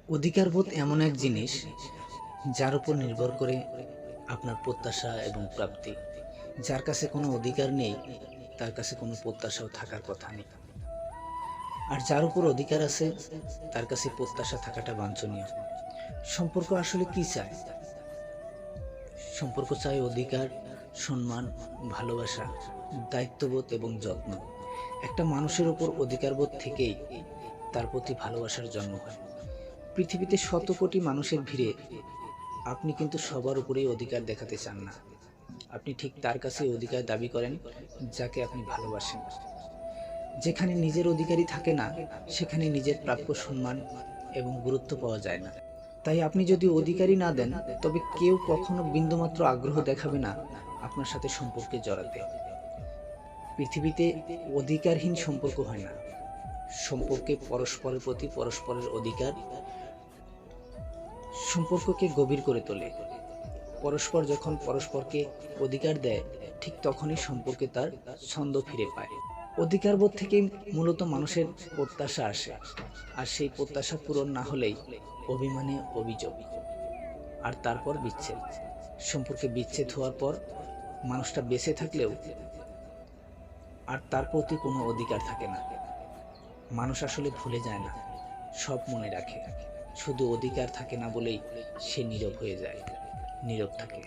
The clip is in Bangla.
অধিকারবোধ এমন এক জিনিস যার উপর নির্ভর করে আপনার প্রত্যাশা এবং প্রাপ্তি। যার কাছে কোনো অধিকার নেই তার কাছে কোনো প্রত্যাশাও থাকার কথা নেই, আর যার উপর অধিকার আছে তার কাছে প্রত্যাশা থাকাটা বাঞ্ছনীয়। সম্পর্ক আসলে কি চায়? সম্পর্ক চায় অধিকার, সম্মান, ভালোবাসা, দায়িত্ববোধ এবং যত্ন। একটা মানুষের ওপর অধিকারবোধ থেকেই তার প্রতি ভালোবাসার জন্ম হয়। পৃথিবীতে শত কোটি মানুষের ভিড়ে আপনি কিন্তু সবার উপরেই অধিকার দেখাতে চান না। আপনি ঠিক তার কাছে অধিকার দাবি করেন যাকে আপনি ভালোবাসেন। যেখানে নিজের অধিকারই থাকে না সেখানে নিজের প্রাপ্য সম্মান এবং গুরুত্ব পাওয়া যায় না। তাই আপনি যদি অধিকারই না দেন তবে কেউ কখনো বিন্দুমাত্র আগ্রহ দেখাবে না আপনার সাথে সম্পর্কে জড়াতে। পৃথিবীতে অধিকারহীন সম্পর্ক হয় না। সম্পর্কে পরস্পরের প্রতি পরস্পরের অধিকার সম্পর্ককে গভীর করে তোলে। পরস্পর যখন পরস্পরকে অধিকার দেয় ঠিক তখনই সম্পর্কে তার ছন্দ ফিরে পায়। অধিকারবোধ থেকেই মূলত মানুষের প্রত্যাশা আসে, আর সেই প্রত্যাশা পূরণ না হলেই অভিমানে অভিযোগ, আর তারপর বিচ্ছেদ। সম্পর্কে বিচ্ছেদ হওয়ার পর মানুষটা বেঁচে থাকলেও আর তার প্রতি কোনো অধিকার থাকে না। মানুষ আসলে ভুলে যায় না, সব মনে রাখে, শুধু অধিকার থাকে না বলেই সে নীরব হয়ে যায়, নীরব থাকে।